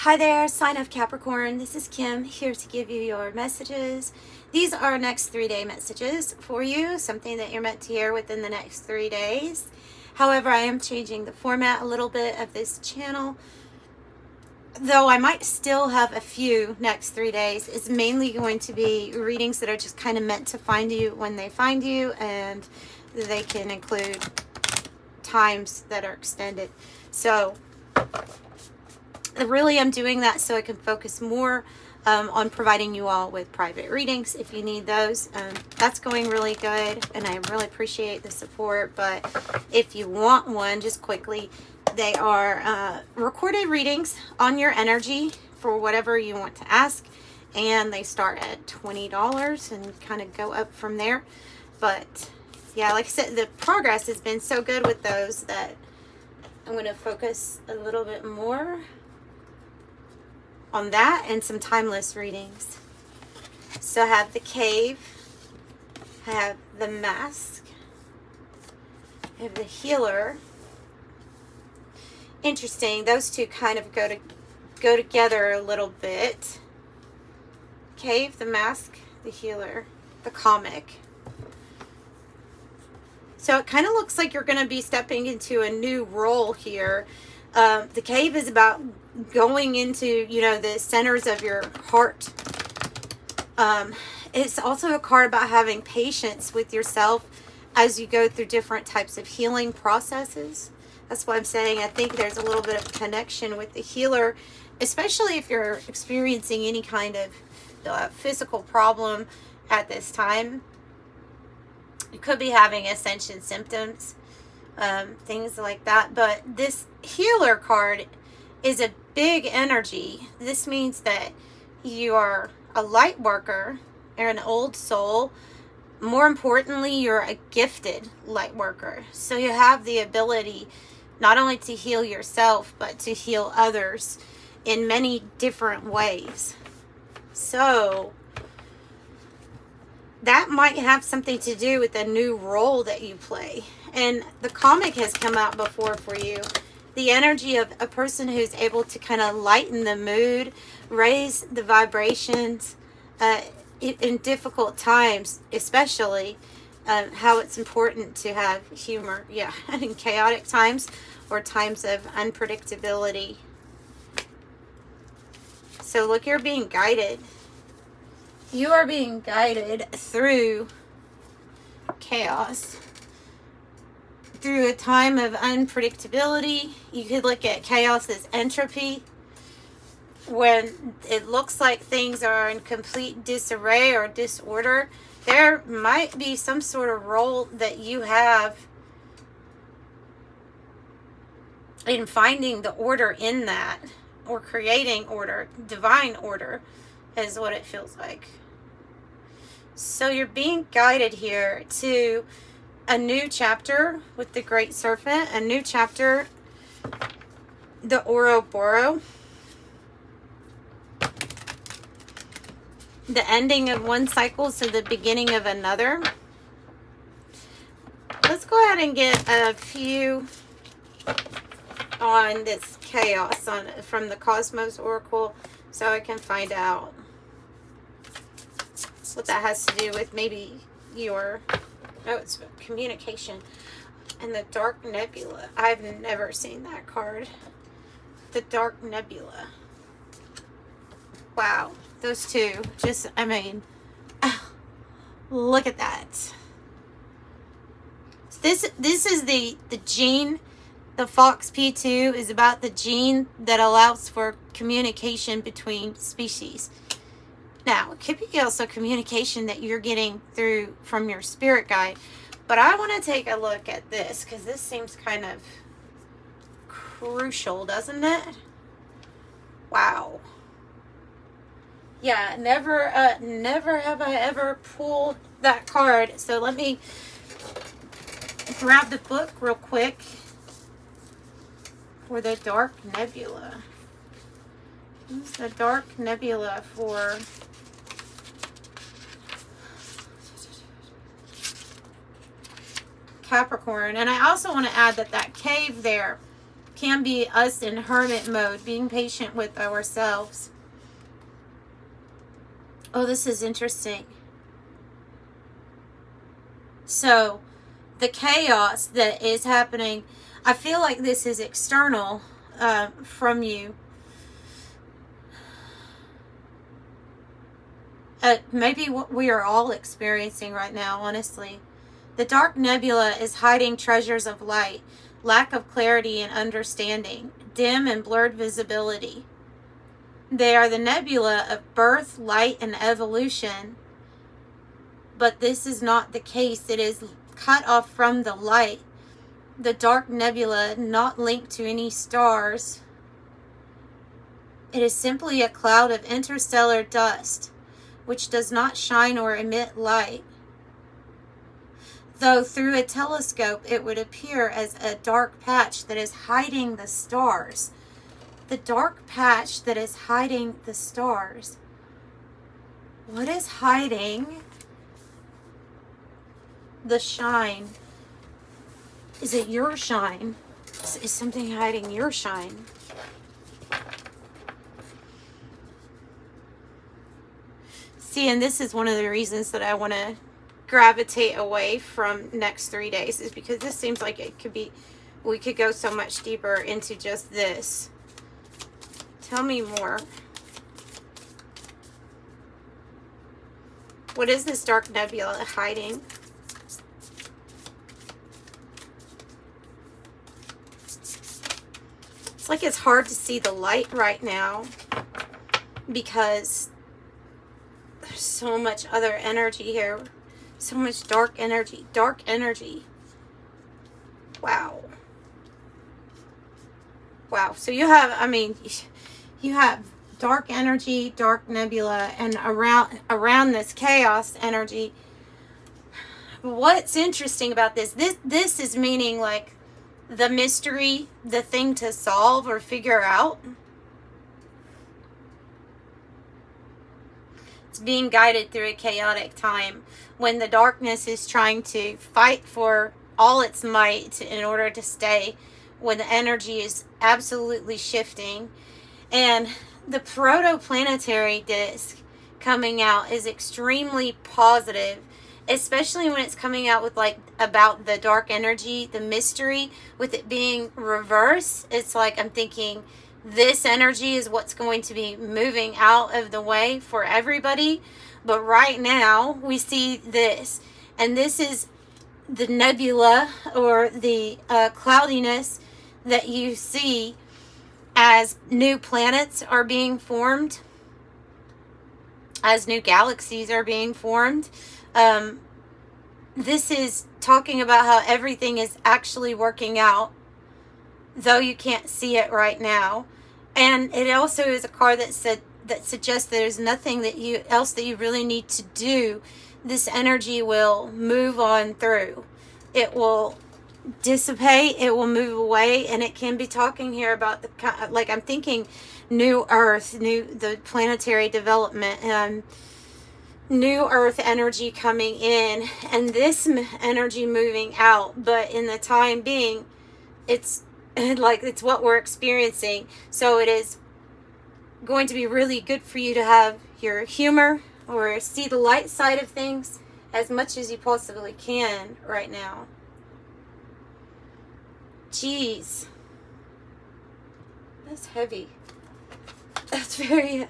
Hi there, sign of Capricorn. This is Kim here to give you your messages. These are next 3-day messages for you, something that you're meant to hear within the next 3 days. However, I am changing the format a little bit of this channel, though I might still have a few next 3 days. It's mainly going to be readings that are just kind of meant to find you when they find you, and they can include times that are extended. So really, I'm doing that so I can focus more on providing you all with private readings if you need those. That's going really good, and I really appreciate the support. But if you want one, just quickly, they are recorded readings on your energy for whatever you want to ask, and they start at $20 and kind of go up from there. But yeah, like I said, the progress has been so good with those that I'm going to focus a little bit more on that and some timeless readings. So I have the cave, I have the mask, I have the healer. Interesting, those two kind of go together a little bit. Cave, the mask, the healer, the comic. So it kind of looks like you're going to be stepping into a new role here. The cave is about going into, the centers of your heart. It's also a card about having patience with yourself as you go through different types of healing processes. That's why I'm saying I think there's a little bit of connection with the healer, especially if you're experiencing any kind of physical problem at this time. You could be having ascension symptoms, things like that. But this healer card is a big energy. This means that you are a light worker. You're an old soul. More importantly, you're a gifted light worker. So you have the ability not only to heal yourself, but to heal others in many different ways. So that might have something to do with the new role that you play. And the comic has come out before for you. The energy of a person who's able to kind of lighten the mood, raise the vibrations in difficult times, especially how it's important to have humor. Yeah, in chaotic times or times of unpredictability. So look, you're being guided. You are being guided through chaos, through a time of unpredictability. You could look at chaos as entropy, when it looks like things are in complete disarray or disorder. There might be some sort of role that you have in finding the order in that, or creating order. Divine order is what it feels like. So you're being guided here to a new chapter with the Great Serpent, a new chapter, the Ouroboros, the ending of one cycle, so the beginning of another. Let's go ahead and get a few on this chaos from the Cosmos Oracle, so I can find out what that has to do with maybe your, it's communication. And the Dark Nebula. I've never seen that card. The Dark Nebula. Wow. Those two. Just, look at that. This is the gene. The Fox P2 is about the gene that allows for communication between species. Now, it could be also communication that you're getting through from your spirit guide. But I want to take a look at this, because this seems kind of crucial, doesn't it? Wow. Yeah, never have I ever pulled that card. So let me grab the book real quick for the Dark Nebula. What's the Dark Nebula for Capricorn? And I also want to add that cave there can be us in hermit mode, being patient with ourselves. Oh, this is interesting. So, the chaos that is happening, I feel like this is external from you. Maybe what we are all experiencing right now, honestly. The dark nebula is hiding treasures of light, lack of clarity and understanding, dim and blurred visibility. They are the nebula of birth, light, and evolution. But this is not the case. It is cut off from the light. The dark nebula, not linked to any stars. It is simply a cloud of interstellar dust, which does not shine or emit light. Though through a telescope it would appear as a dark patch that is hiding the stars. The dark patch that is hiding the stars. What is hiding the shine? Is it your shine? Is something hiding your shine? See, and this is one of the reasons that I want to gravitate away from next 3 days, is because this seems like it could be, we could go so much deeper into just this. Tell me more. What is this dark nebula hiding? It's like it's hard to see the light right now because there's so much other energy here. So much dark energy. Dark energy. Wow. Wow. So you have, I mean, you have dark energy, dark nebula, and around this chaos energy. What's interesting about this is meaning like the mystery, the thing to solve or figure out. It's being guided through a chaotic time when the darkness is trying to fight for all its might in order to stay, when the energy is absolutely shifting. And the protoplanetary disk coming out is extremely positive, especially when it's coming out with like about the dark energy, the mystery, with it being reverse. It's like I'm thinking this energy is what's going to be moving out of the way for everybody. But right now we see this, and this is the nebula or the cloudiness that you see as new planets are being formed, as new galaxies are being formed. This is talking about how everything is actually working out, though you can't see it right now. And it also is a card that suggests that there's nothing that you really need to do. This energy will move on through. It will dissipate, it will move away, and it can be talking here about like I'm thinking new earth, the planetary development, new earth energy coming in, and this energy moving out. But in the time being, it's like it's what we're experiencing. So it is going to be really good for you to have your humor or see the light side of things as much as you possibly can right now. Jeez. That's heavy. It's very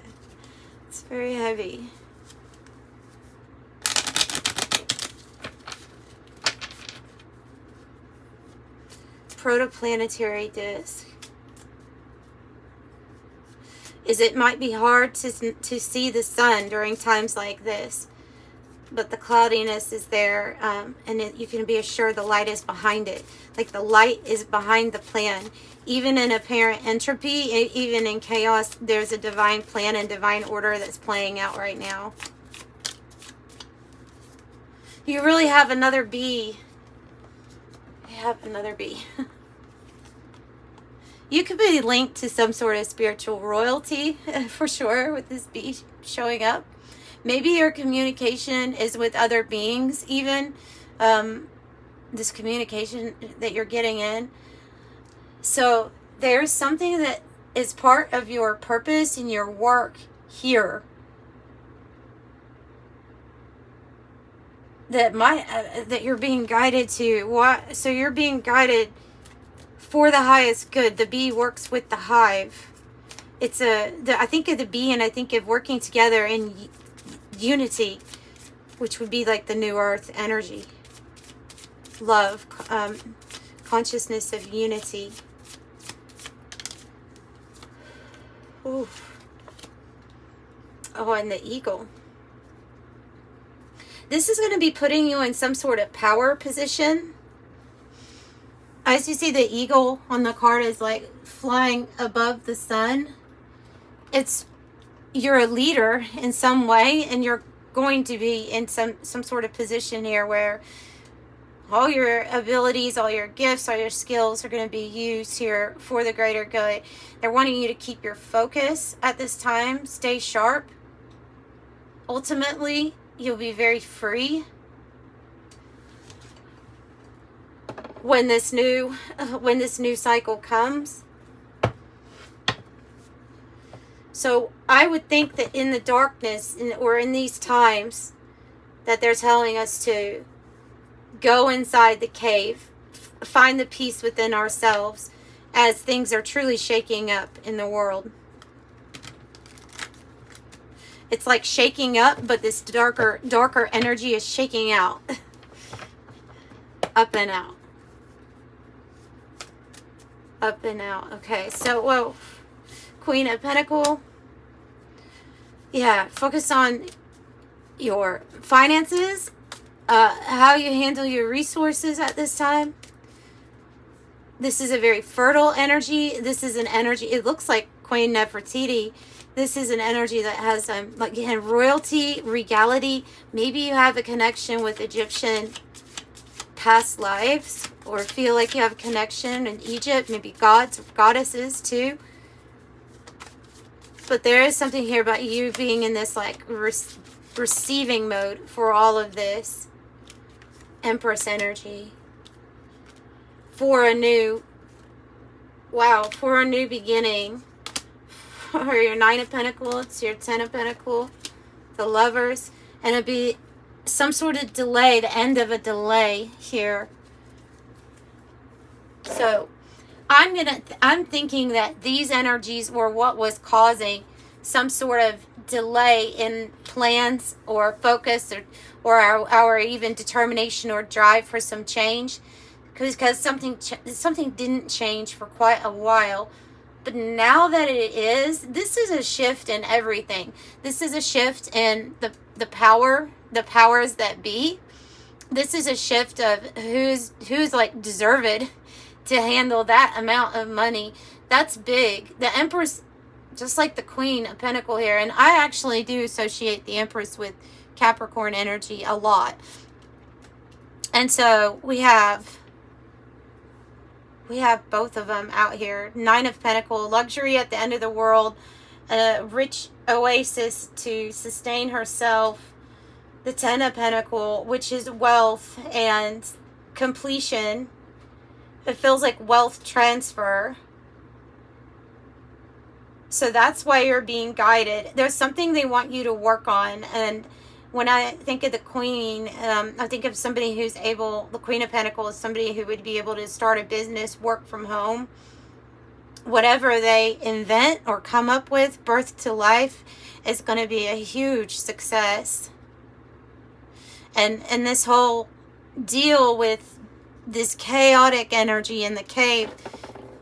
heavy. Protoplanetary disk. It might be hard to see the sun during times like this, but the cloudiness is there, and you can be assured the light is behind it. Like the light is behind the plan. Even in apparent entropy, even in chaos, there's a divine plan and divine order that's playing out right now. You really have another bee. You have another bee. You could be linked to some sort of spiritual royalty, for sure, with this bee showing up. Maybe your communication is with other beings, even this communication that you're getting in. So there's something that is part of your purpose and your work here that that you're being guided to. What? So you're being guided for the highest good. The bee works with the hive. It's I think of the bee and I think of working together in unity, which would be like the new earth energy. Love, consciousness of unity. Ooh. Oh, and the eagle. This is going to be putting you in some sort of power position. As you see, the eagle on the card is like flying above the sun. You're a leader in some way, and you're going to be in some sort of position here where all your abilities, all your gifts, all your skills are going to be used here for the greater good. They're wanting you to keep your focus at this time. Stay sharp. Ultimately, you'll be very free when this new cycle comes. So I would think that in the darkness or in these times that they're telling us to go inside the cave, find the peace within ourselves as things are truly shaking up in the world. It's like shaking up, but this darker energy is shaking out. Up and out. Up and out. Okay, so, whoa. Queen of Pentacles. Yeah, focus on your finances, how you handle your resources at this time. This is a very fertile energy. This is an energy, it looks like Queen Nefertiti. This is an energy that has like royalty, regality. Maybe you have a connection with Egyptian past lives, or feel like you have a connection in Egypt, maybe gods, goddesses too. But there is something here about you being in this like receiving mode for all of this. Empress energy. For a new beginning. Or your Nine of Pentacles, it's your Ten of Pentacles, the Lovers, and it'd be some sort of delay, the end of a delay here. So I'm thinking that these energies were what was causing some sort of delay in plans or focus or our even determination or drive for some change, because something didn't change for quite a while. But now that it is, this is a shift in everything. This is a shift in the powers that be. This is a shift of who's like deserved to handle that amount of money. That's big. The Empress, just like the Queen of Pentacles here, and I actually do associate the Empress with Capricorn energy a lot. And so we have both of them out here. Nine of Pentacles, luxury at the end of the world, a rich oasis to sustain herself. The Ten of Pentacles, which is wealth and completion. It feels like wealth transfer. So that's why you're being guided. There's something they want you to work on. And when I think of the Queen, I think of somebody who's able, the Queen of Pentacles is somebody who would be able to start a business, work from home. Whatever they invent or come up with, birth to life, is going to be a huge success. And this whole deal with this chaotic energy in the cave,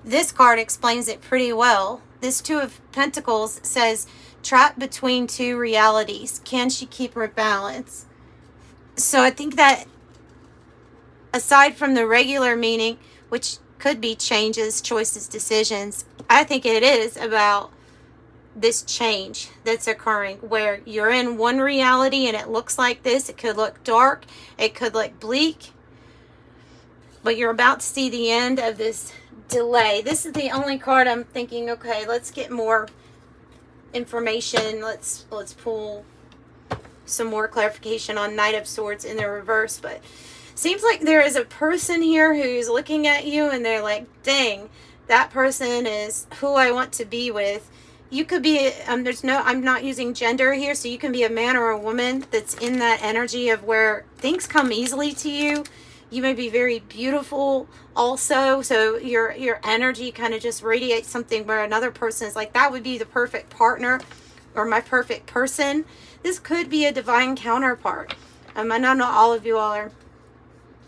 this card explains it pretty well. This Two of Pentacles says, trapped between two realities. Can she keep her balance? So I think that aside from the regular meaning, which could be changes, choices, decisions, I think it is about this change that's occurring where you're in one reality and it looks like this. It could look dark. It could look bleak. But you're about to see the end of this delay. This is the only card I'm thinking, okay, let's get more information. Let's pull some more clarification on Knight of Swords in the reverse. But seems like there is a person here who's looking at you and they're like, dang, that person is who I want to be with. You could be, I'm not using gender here, so you can be a man or a woman that's in that energy of where things come easily to you. You may be very beautiful also, so your energy kind of just radiates something where another person is like, that would be the perfect partner or my perfect person. This could be a divine counterpart. I know not all of you all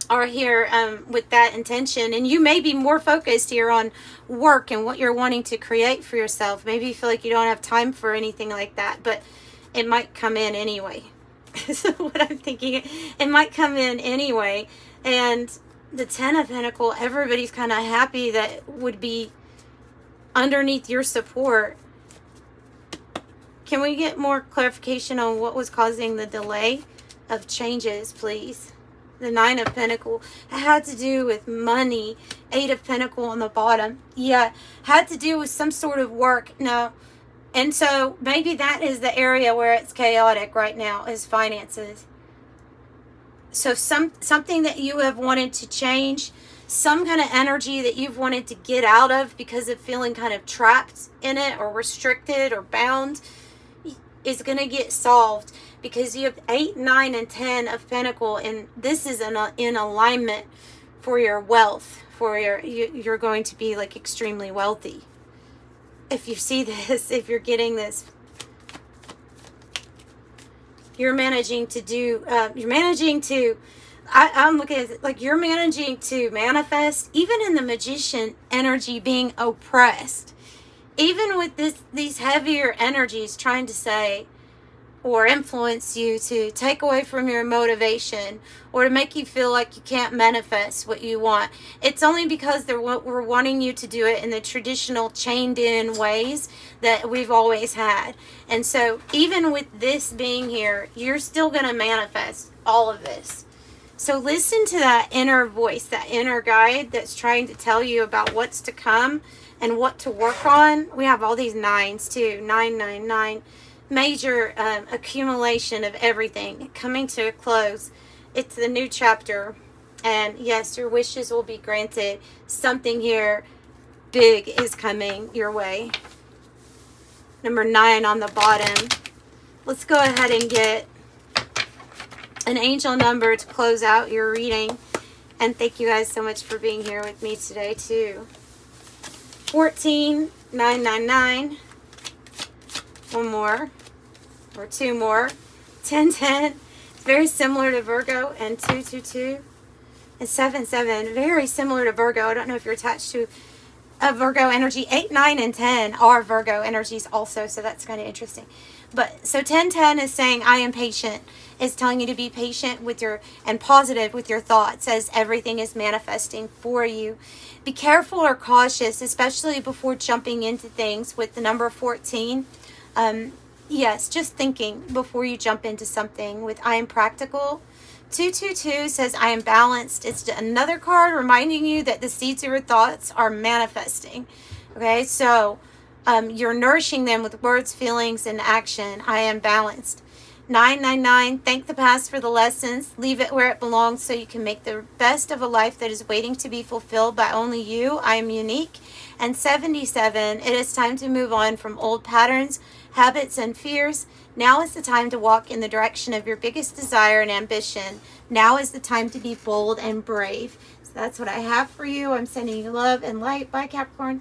are here with that intention, and you may be more focused here on work and what you're wanting to create for yourself. Maybe you feel like you don't have time for anything like that, but it might come in anyway. So what I'm thinking, it might come in anyway. And the 10 of Pentacles, everybody's kind of happy that would be underneath your support. Can we get more clarification on what was causing the delay of changes, please? The 9 of Pentacles, it had to do with money. 8 of Pentacles on the bottom. Yeah, had to do with some sort of work. No. And so maybe that is the area where it's chaotic right now, is finances. So something that you have wanted to change, some kind of energy that you've wanted to get out of because of feeling kind of trapped in it or restricted or bound, is going to get solved, because you have 8, 9, and 10 of Pentacles, and this is in alignment for your wealth, for you're going to be like extremely wealthy. If you see this, if you're getting this, you're managing to I'm looking at it like you're managing to manifest, even in the Magician energy being oppressed. Even with these heavier energies trying to say or influence you to take away from your motivation or to make you feel like you can't manifest what you want, it's only because we're wanting you to do it in the traditional chained in ways that we've always had. And so even with this being here, you're still going to manifest all of this. So listen to that inner voice, that inner guide that's trying to tell you about what's to come and what to work on. We have all these 9s too. 9, 9, 9. Major accumulation of everything coming to a close. It's the new chapter. And yes, your wishes will be granted. Something here big is coming your way. Number 9 on the bottom. Let's go ahead and get an angel number to close out your reading. And thank you guys so much for being here with me today too. 14999. One more or 2 more. 1010. It's very similar to Virgo. And 222 and 77. Very similar to Virgo. I don't know if you're attached to a Virgo energy. 8, 9, and 10 are Virgo energies also, so that's kind of interesting. But so 1010 is saying I am patient. It's telling you to be patient with and positive with your thoughts as everything is manifesting for you. Be careful or cautious, especially before jumping into things with the number 14. Yes, just thinking before you jump into something with I am practical. 222 says I am balanced. It's another card reminding you that the seeds of your thoughts are manifesting. Okay, so you're nourishing them with words, feelings, and action. I am balanced. 999, thank the past for the lessons. Leave it where it belongs so you can make the best of a life that is waiting to be fulfilled by only you. I am unique. And 77, it is time to move on from old patterns, habits, and fears. Now is the time to walk in the direction of your biggest desire and ambition. Now is the time to be bold and brave. So that's what I have for you. I'm sending you love and light. Bye, Capricorn.